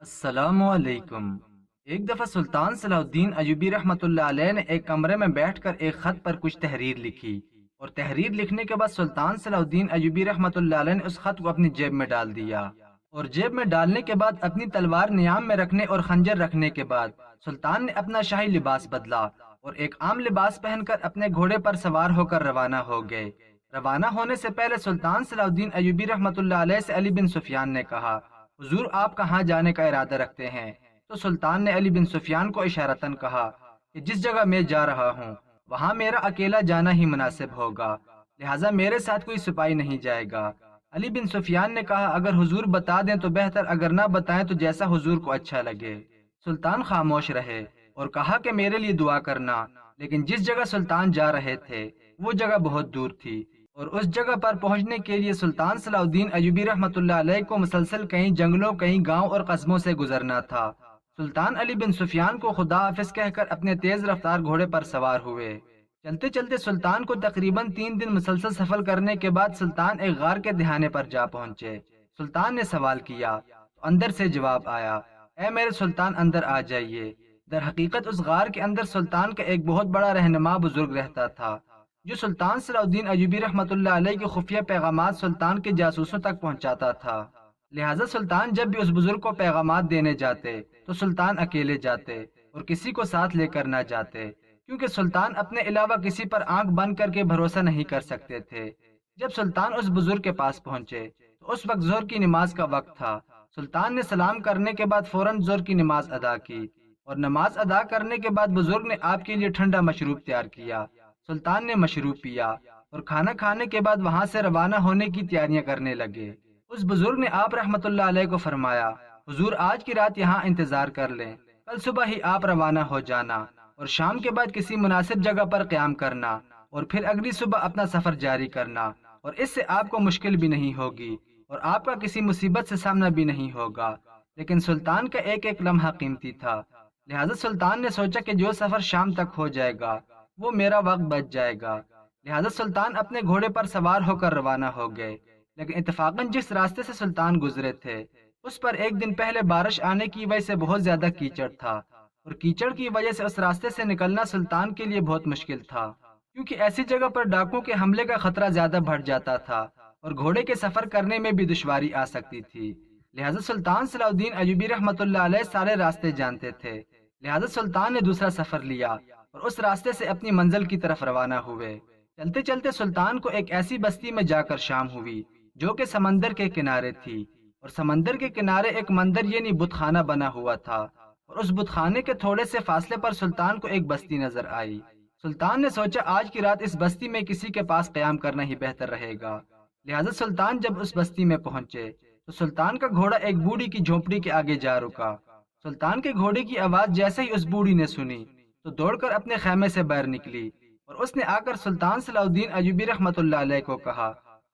السلام علیکم۔ ایک دفعہ سلطان صلاح الدین ایوبی رحمۃ اللہ علیہ نے ایک کمرے میں بیٹھ کر ایک خط پر کچھ تحریر لکھی، اور تحریر لکھنے کے بعد سلطان صلاح الدین ایوبی رحمۃ اللہ علیہ نے اس خط کو اپنی جیب میں ڈال دیا، اور جیب میں ڈالنے کے بعد اپنی تلوار نیام میں رکھنے اور خنجر رکھنے کے بعد سلطان نے اپنا شاہی لباس بدلا اور ایک عام لباس پہن کر اپنے گھوڑے پر سوار ہو کر روانہ ہو گئے۔ روانہ ہونے سے پہلے سلطان صلاح الدین ایوبی رحمۃ اللہ علیہ سے علی بن سفیان نے کہا، حضور آپ کہاں جانے کا ارادہ رکھتے ہیں؟ تو سلطان نے علی بن سفیان کو اشارتاً کہا کہ جس جگہ میں جا رہا ہوں وہاں میرا اکیلا جانا ہی مناسب ہوگا، لہٰذا میرے ساتھ کوئی سپاہی نہیں جائے گا۔ علی بن سفیان نے کہا، اگر حضور بتا دیں تو بہتر، اگر نہ بتائیں تو جیسا حضور کو اچھا لگے۔ سلطان خاموش رہے اور کہا کہ میرے لیے دعا کرنا، لیکن جس جگہ سلطان جا رہے تھے وہ جگہ بہت دور تھی، اور اس جگہ پر پہنچنے کے لیے سلطان صلاح الدین ایوبی رحمۃ اللہ علیہ کو مسلسل کئی جنگلوں، کئی گاؤں اور قصبوں سے گزرنا تھا۔ سلطان علی بن سفیان کو خدا حافظ کہہ کر اپنے تیز رفتار گھوڑے پر سوار ہوئے۔ چلتے چلتے سلطان کو تقریباً 3 دن مسلسل سفر کرنے کے بعد سلطان ایک غار کے دہانے پر جا پہنچے۔ سلطان نے سوال کیا تو اندر سے جواب آیا، اے میرے سلطان اندر آ جائیے۔ در حقیقت اس غار کے اندر سلطان کا ایک بہت بڑا رہنما بزرگ رہتا تھا، جو سلطان صلاح الدین ایوبی رحمۃ اللہ علیہ کے خفیہ پیغامات سلطان کے جاسوسوں تک پہنچاتا تھا۔ لہٰذا سلطان جب بھی اس بزرگ کو پیغامات دینے جاتے تو سلطان اکیلے جاتے اور کسی کو ساتھ لے کر نہ جاتے، کیونکہ سلطان اپنے علاوہ کسی پر آنکھ بند کر کے بھروسہ نہیں کر سکتے تھے۔ جب سلطان اس بزرگ کے پاس پہنچے تو اس وقت ظہر کی نماز کا وقت تھا۔ سلطان نے سلام کرنے کے بعد فوراً ظہر کی نماز ادا کی، اور نماز ادا کرنے کے بعد بزرگ نے آپ کے لیے ٹھنڈا مشروب تیار کیا۔ سلطان نے مشروب پیا اور کھانا کھانے کے بعد وہاں سے روانہ ہونے کی تیاریاں کرنے لگے۔ اس بزرگ نے آپ رحمۃ اللہ علیہ کو فرمایا، حضور آج کی رات یہاں انتظار کر لیں، کل صبح ہی آپ روانہ ہو جانا، اور شام کے بعد کسی مناسب جگہ پر قیام کرنا، اور پھر اگلی صبح اپنا سفر جاری کرنا، اور اس سے آپ کو مشکل بھی نہیں ہوگی اور آپ کا کسی مصیبت سے سامنا بھی نہیں ہوگا۔ لیکن سلطان کا ایک ایک لمحہ قیمتی تھا، لہٰذا سلطان نے سوچا کہ جو سفر شام تک ہو جائے گا وہ میرا وقت بچ جائے گا۔ لہٰذا سلطان اپنے گھوڑے پر سوار ہو کر روانہ ہو گئے، لیکن اتفاقاً جس راستے سے سلطان گزرے تھے اس پر ایک دن پہلے بارش آنے کی وجہ سے بہت زیادہ کیچڑ تھا، اور کیچڑ کی وجہ سے اس راستے سے نکلنا سلطان کے لیے بہت مشکل تھا، کیونکہ ایسی جگہ پر ڈاکوؤں کے حملے کا خطرہ زیادہ بڑھ جاتا تھا اور گھوڑے کے سفر کرنے میں بھی دشواری آ سکتی تھی۔ لہٰذا سلطان صلاح الدین ایوبی رحمۃ اللہ علیہ سارے راستے جانتے تھے، لہٰذا سلطان نے دوسرا سفر لیا اور اس راستے سے اپنی منزل کی طرف روانہ ہوئے۔ چلتے چلتے سلطان کو ایک ایسی بستی میں جا کر شام ہوئی جو کہ سمندر کے کنارے تھی، اور سمندر کے کنارے ایک مندر یعنی بت خانہ بنا ہوا تھا، اور اس بت خانے کے تھوڑے سے فاصلے پر سلطان کو ایک بستی نظر آئی۔ سلطان نے سوچا آج کی رات اس بستی میں کسی کے پاس قیام کرنا ہی بہتر رہے گا۔ لہٰذا سلطان جب اس بستی میں پہنچے تو سلطان کا گھوڑا ایک بوڑھی کی جھونپڑی کے آگے جا رکا۔ سلطان کے گھوڑے کی آواز جیسے ہی اس بوڑھی نے سنی تو دوڑ کر اپنے خیمے سے باہر نکلی، اور اس نے آ کر سلطان صلاح الدین ایوبی رحمۃ اللہ علیہ کو کہا،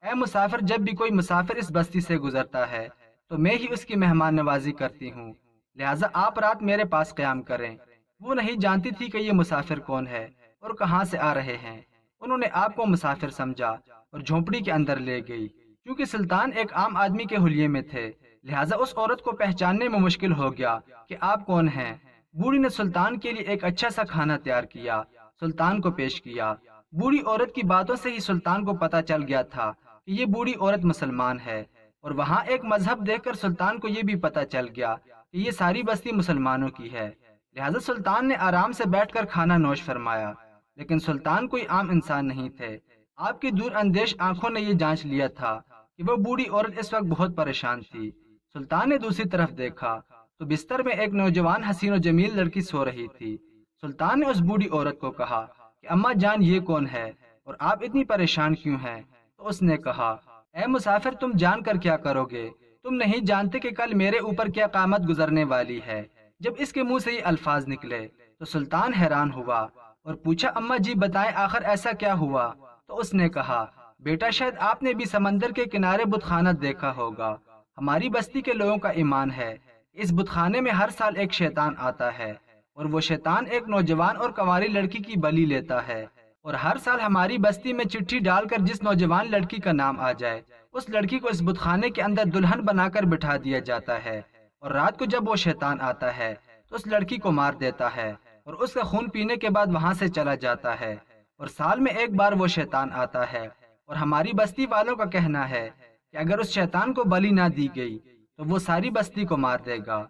اے مسافر، جب بھی کوئی مسافر اس بستی سے گزرتا ہے تو میں ہی اس کی مہمان نوازی کرتی ہوں، لہٰذا آپ رات میرے پاس قیام کریں۔ وہ نہیں جانتی تھی کہ یہ مسافر کون ہے اور کہاں سے آ رہے ہیں۔ انہوں نے آپ کو مسافر سمجھا اور جھونپڑی کے اندر لے گئی۔ کیونکہ سلطان ایک عام آدمی کے حلیے میں تھے، لہٰذا اس عورت کو پہچاننے میں مشکل ہو گیا کہ آپ کون ہیں۔ بوڑھی نے سلطان کے لیے ایک اچھا سا کھانا تیار کیا، سلطان کو پیش کیا۔ بوڑھی عورت کی باتوں سے ہی سلطان کو پتہ چل گیا تھا کہ یہ بوڑھی عورت مسلمان ہے، اور وہاں ایک مذہب دیکھ کر سلطان کو یہ بھی پتہ چل گیا کہ یہ ساری بستی مسلمانوں کی ہے۔ لہٰذا سلطان نے آرام سے بیٹھ کر کھانا نوش فرمایا، لیکن سلطان کوئی عام انسان نہیں تھے۔ آپ کی دور اندیش آنکھوں نے یہ جانچ لیا تھا کہ وہ بوڑھی عورت اس وقت بہت پریشان تھی۔ سلطان نے دوسری طرف دیکھا تو بستر میں ایک نوجوان حسین و جمیل لڑکی سو رہی تھی۔ سلطان نے اس بوڑھی عورت کو کہا کہ اماں جان یہ کون ہے اور آپ اتنی پریشان کیوں ہیں؟ تو اس نے کہا، اے مسافر، تم جان کر کیا کرو گے؟ تم نہیں جانتے کہ کل میرے اوپر کیا قیامت گزرنے والی ہے۔ جب اس کے منہ سے یہ الفاظ نکلے تو سلطان حیران ہوا اور پوچھا، اماں جی بتائیں آخر ایسا کیا ہوا؟ تو اس نے کہا، بیٹا شاید آپ نے بھی سمندر کے کنارے بت خانہ دیکھا ہوگا۔ ہماری بستی کے لوگوں کا ایمان ہے اس بت خانے میں ہر سال ایک شیطان آتا ہے، اور وہ شیطان ایک نوجوان اور کنواری لڑکی کی بلی لیتا ہے، اور ہر سال ہماری بستی میں چٹھی ڈال کر جس نوجوان لڑکی کا نام آ جائے اس لڑکی کو اس بت خانے کے اندر دلہن بنا کر بٹھا دیا جاتا ہے، اور رات کو جب وہ شیطان آتا ہے تو اس لڑکی کو مار دیتا ہے اور اس کا خون پینے کے بعد وہاں سے چلا جاتا ہے، اور سال میں ایک بار وہ شیطان آتا ہے، اور ہماری بستی والوں کا کہنا ہے کہ اگر اس شیطان کو بلی نہ دی گئی تو وہ ساری بستی کو مار دے گا۔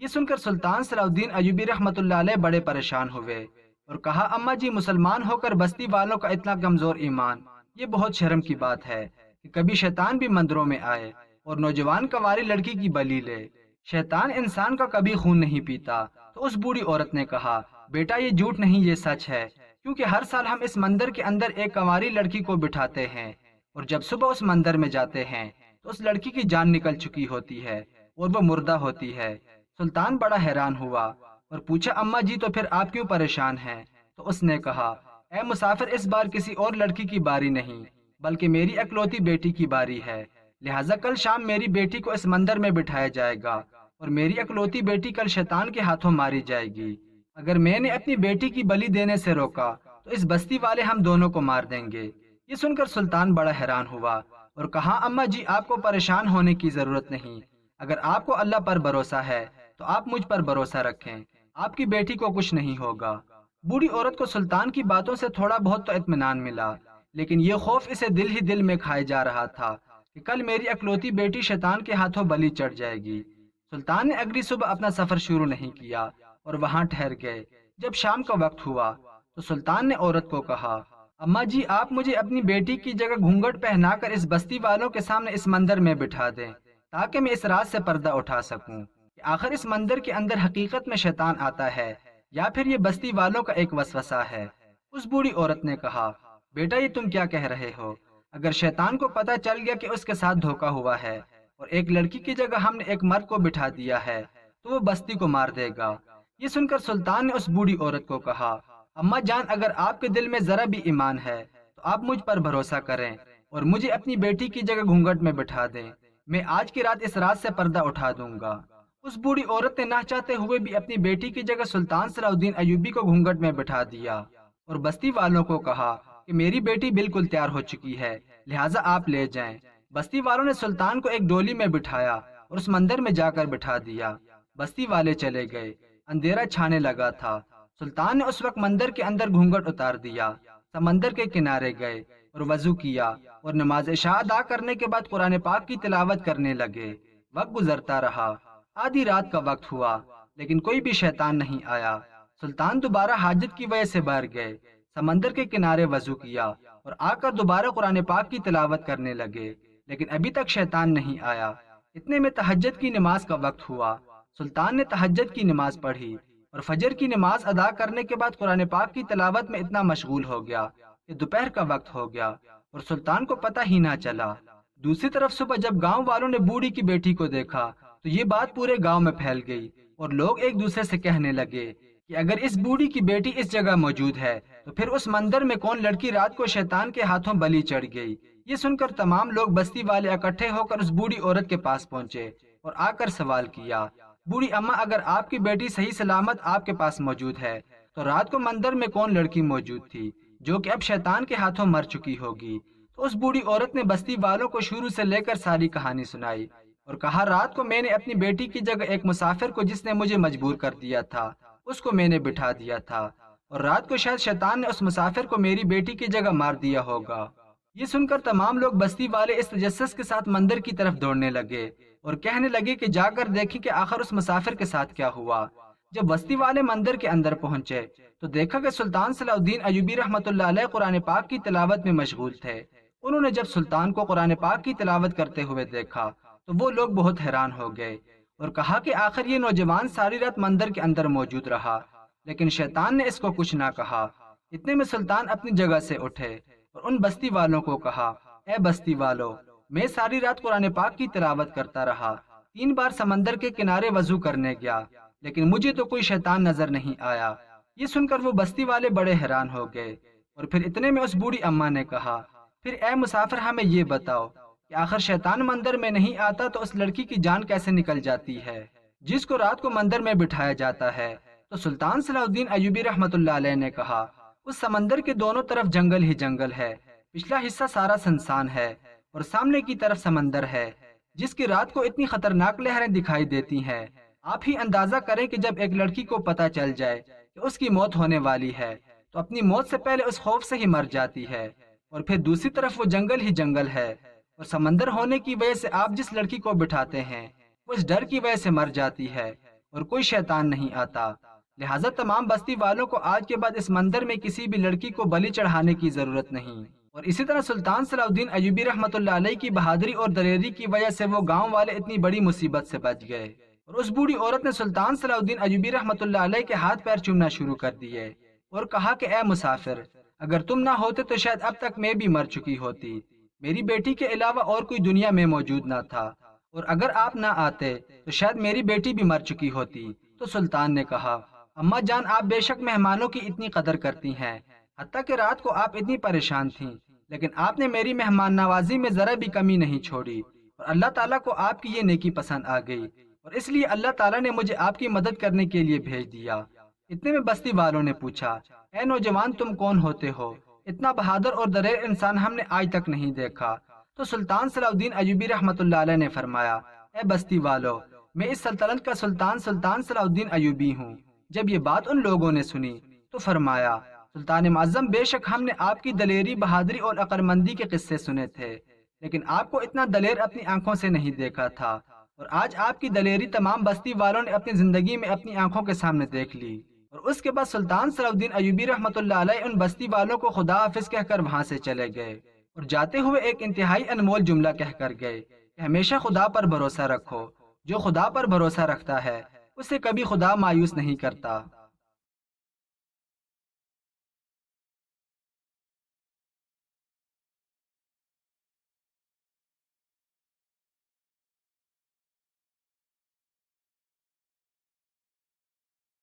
یہ سن کر سلطان صلاح الدین ایوبی رحمۃ اللہ علیہ بڑے پریشان ہوئے اور کہا، اماں جی، مسلمان ہو کر بستی والوں کا اتنا کمزور ایمان، یہ بہت شرم کی بات ہے کہ کبھی شیطان بھی مندروں میں آئے اور نوجوان کنواری لڑکی کی بلی لے۔ شیطان انسان کا کبھی خون نہیں پیتا۔ تو اس بوڑھی عورت نے کہا، بیٹا یہ جھوٹ نہیں، یہ سچ ہے، کیونکہ ہر سال ہم اس مندر کے اندر ایک کنواری لڑکی کو بٹھاتے ہیں، اور جب صبح اس مندر میں جاتے ہیں تو اس لڑکی کی جان نکل چکی ہوتی ہے اور وہ مردہ ہوتی ہے۔ سلطان بڑا حیران ہوا اور پوچھا، اماں جی تو پھر آپ کیوں پریشان ہیں؟ تو اس نے کہا، اے مسافر، اس بار کسی اور لڑکی کی باری نہیں بلکہ میری اکلوتی بیٹی کی باری ہے، لہٰذا کل شام میری بیٹی کو اس مندر میں بٹھایا جائے گا اور میری اکلوتی بیٹی کل شیطان کے ہاتھوں ماری جائے گی۔ اگر میں نے اپنی بیٹی کی بلی دینے سے روکا تو اس بستی والے ہم دونوں کو مار دیں گے۔ یہ سن کر سلطان بڑا حیران ہوا اور کہا، اماں جی آپ کو پریشان ہونے کی ضرورت نہیں، اگر آپ کو اللہ پر بھروسہ ہے تو آپ مجھ پر بھروسہ رکھیں، آپ کی بیٹی کو کچھ نہیں ہوگا۔ بوڑھی عورت کو سلطان کی باتوں سے تھوڑا بہت تو اطمینان ملا، لیکن یہ خوف اسے دل ہی دل میں کھائے جا رہا تھا کہ کل میری اکلوتی بیٹی شیطان کے ہاتھوں بلی چڑھ جائے گی۔ سلطان نے اگلی صبح اپنا سفر شروع نہیں کیا اور وہاں ٹھہر گئے۔ جب شام کا وقت ہوا تو سلطان نے عورت کو کہا، اماں جی آپ مجھے اپنی بیٹی کی جگہ گھونگھٹ پہنا کر اس بستی والوں کے سامنے اس مندر میں بٹھا دیں تاکہ میں اس رات سے پردہ اٹھا سکوں کہ آخر اس مندر کے اندر حقیقت میں شیطان آتا ہے یا پھر یہ بستی والوں کا ایک وسوسہ ہے۔ اس بوڑھی عورت نے کہا، بیٹا یہ تم کیا کہہ رہے ہو؟ اگر شیطان کو پتہ چل گیا کہ اس کے ساتھ دھوکا ہوا ہے اور ایک لڑکی کی جگہ ہم نے ایک مرد کو بٹھا دیا ہے تو وہ بستی کو مار دے گا۔ یہ سن کر سلطان نے اس بوڑھی عورت کو کہا، اماں جان اگر آپ کے دل میں ذرا بھی ایمان ہے تو آپ مجھ پر بھروسہ کریں اور مجھے اپنی بیٹی کی جگہ گھونگھٹ میں بٹھا دیں، میں آج کی رات اس رات سے پردہ اٹھا دوں گا۔ اس بوڑھی عورت نے نہ چاہتے ہوئے بھی اپنی بیٹی کی جگہ سلطان صلاح الدین ایوبی کو گھونگھٹ میں بٹھا دیا اور بستی والوں کو کہا کہ میری بیٹی بالکل تیار ہو چکی ہے، لہٰذا آپ لے جائیں۔ بستی والوں نے سلطان کو ایک ڈولی میں بٹھایا اور اس مندر میں جا کر بٹھا دیا۔ بستی والے چلے گئے، اندھیرا چھانے لگا تھا۔ سلطان نے اس وقت مندر کے اندر گھونگھٹ اتار دیا، سمندر کے کنارے گئے اور وضو کیا اور نماز عشاء ادا کرنے کے بعد قرآن پاک کی تلاوت کرنے لگے۔ وقت گزرتا رہا، آدھی رات کا وقت ہوا لیکن کوئی بھی شیطان نہیں آیا۔ سلطان دوبارہ حاجت کی وجہ سے باہر گئے، سمندر کے کنارے وضو کیا اور آ کر دوبارہ قرآن پاک کی تلاوت کرنے لگے، لیکن ابھی تک شیطان نہیں آیا۔ اتنے میں تہجد کی نماز کا وقت ہوا۔ سلطان نے تہجد کی نماز پڑھی اور فجر کی نماز ادا کرنے کے بعد قرآن پاک کی تلاوت میں اتنا مشغول ہو گیا کہ دوپہر کا وقت ہو گیا اور سلطان کو پتہ ہی نہ چلا۔ دوسری طرف صبح جب گاؤں والوں نے بوڑھی کی بیٹی کو دیکھا تو یہ بات پورے گاؤں میں پھیل گئی اور لوگ ایک دوسرے سے کہنے لگے کہ اگر اس بوڑھی کی بیٹی اس جگہ موجود ہے تو پھر اس مندر میں کون لڑکی رات کو شیطان کے ہاتھوں بلی چڑھ گئی۔ یہ سن کر تمام لوگ بستی والے اکٹھے ہو کر اس بوڑھی عورت کے پاس پہنچے اور آ کر سوال کیا، بوڑھی اماں اگر آپ کی بیٹی صحیح سلامت آپ کے پاس موجود ہے تو رات کو مندر میں کون لڑکی موجود تھی جو کہ اب شیطان کے ہاتھوں مر چکی ہوگی؟ تو اس بوڑھی عورت نے بستی والوں کو شروع سے لے کر ساری کہانی سنائی اور کہا، رات کو میں نے اپنی بیٹی کی جگہ ایک مسافر کو، جس نے مجھے مجبور کر دیا تھا، اس کو میں نے بٹھا دیا تھا، اور رات کو شاید شیطان نے اس مسافر کو میری بیٹی کی جگہ مار دیا ہوگا۔ یہ سن کر تمام لوگ بستی والے اس تجسس کے ساتھ مندر کی طرف دوڑنے لگے اور کہنے لگے کہ جا کر دیکھیں کہ آخر اس مسافر کے ساتھ کیا ہوا۔ جب بستی والے مندر کے اندر پہنچے تو دیکھا کہ سلطان صلاح الدین ایوبی رحمۃ اللہ علیہ قرآن پاک کی تلاوت میں مشغول تھے۔ انہوں نے جب سلطان کو قرآن پاک کی تلاوت کرتے ہوئے دیکھا تو وہ لوگ بہت حیران ہو گئے اور کہا کہ آخر یہ نوجوان ساری رات مندر کے اندر موجود رہا لیکن شیطان نے اس کو کچھ نہ کہا۔ اتنے میں سلطان اپنی جگہ سے اٹھے اور ان بستی والوں کو کہا، اے بستی والو، میں ساری رات قرآن پاک کی تلاوت کرتا رہا، 3 بار سمندر کے کنارے وضو کرنے گیا لیکن مجھے تو کوئی شیطان نظر نہیں آیا۔ یہ سن کر وہ بستی والے بڑے حیران ہو گئے اور پھر اتنے میں اس بوڑھی اماں نے کہا، پھر اے مسافر ہمیں یہ بتاؤ کہ آخر شیطان مندر میں نہیں آتا تو اس لڑکی کی جان کیسے نکل جاتی ہے جس کو رات کو مندر میں بٹھایا جاتا ہے؟ تو سلطان صلاح الدین ایوبی رحمۃ اللہ علیہ نے کہا، اس سمندر کے دونوں طرف جنگل ہی جنگل ہے، پچھلا حصہ سارا سنسان ہے اور سامنے کی طرف سمندر ہے، جس کی رات کو اتنی خطرناک لہریں دکھائی دیتی ہیں۔ آپ ہی اندازہ کریں کہ جب ایک لڑکی کو پتہ چل جائے کہ اس کی موت ہونے والی ہے تو اپنی موت سے پہلے اس خوف سے ہی مر جاتی ہے، اور پھر دوسری طرف وہ جنگل ہی جنگل ہے، اور سمندر ہونے کی وجہ سے آپ جس لڑکی کو بٹھاتے ہیں وہ اس ڈر کی وجہ سے مر جاتی ہے، اور کوئی شیطان نہیں آتا۔ لہٰذا تمام بستی والوں کو آج کے بعد اس مندر میں کسی بھی لڑکی کو بلی چڑھانے کی ضرورت نہیں۔ اور اسی طرح سلطان صلاح الدین ایوبی رحمۃ اللہ علیہ کی بہادری اور دلیری کی وجہ سے وہ گاؤں والے اتنی بڑی مصیبت سے بچ گئے، اور اس بوڑھی عورت نے سلطان صلاح الدین ایوبی رحمۃ اللہ علیہ کے ہاتھ پیر چومنا شروع کر دیے اور کہا کہ اے مسافر، اگر تم نہ ہوتے تو شاید اب تک میں بھی مر چکی ہوتی۔ میری بیٹی کے علاوہ اور کوئی دنیا میں موجود نہ تھا، اور اگر آپ نہ آتے تو شاید میری بیٹی بھی مر چکی ہوتی۔ تو سلطان نے کہا، اماں جان، آپ بے شک مہمانوں کی اتنی قدر کرتی ہیں، حتیٰ کہ رات کو آپ اتنی پریشان تھیں، لیکن آپ نے میری مہمان نوازی میں ذرا بھی کمی نہیں چھوڑی، اور اللہ تعالیٰ کو آپ کی یہ نیکی پسند آ گئی، اور اس لیے اللہ تعالیٰ نے مجھے آپ کی مدد کرنے کے لیے بھیج دیا۔ اتنے میں بستی والوں نے پوچھا، اے نوجوان، تم کون ہوتے ہو؟ اتنا بہادر اور دلیر انسان ہم نے آج تک نہیں دیکھا۔ تو سلطان صلاح الدین ایوبی رحمۃ اللہ علیہ نے فرمایا، اے بستی والو، میں اس سلطنت کا سلطان صلاح الدین ایوبی ہوں۔ جب یہ بات ان لوگوں نے سنی تو فرمایا، سلطان معظم، بے شک ہم نے آپ کی دلیری، بہادری اور عقلمندی کے قصے سنے تھے، لیکن آپ کو اتنا دلیر اپنی آنکھوں سے نہیں دیکھا تھا، اور آج آپ کی دلیری تمام بستی والوں نے اپنی زندگی میں اپنی آنکھوں کے سامنے دیکھ لی۔ اور اس کے بعد سلطان صلاح الدین ایوبی رحمۃ اللہ علیہ ان بستی والوں کو خدا حافظ کہہ کر وہاں سے چلے گئے، اور جاتے ہوئے ایک انتہائی انمول جملہ کہہ کر گئے کہ ہمیشہ خدا پر بھروسہ رکھو، جو خدا پر بھروسہ رکھتا ہے اسے کبھی خدا مایوس نہیں کرتا۔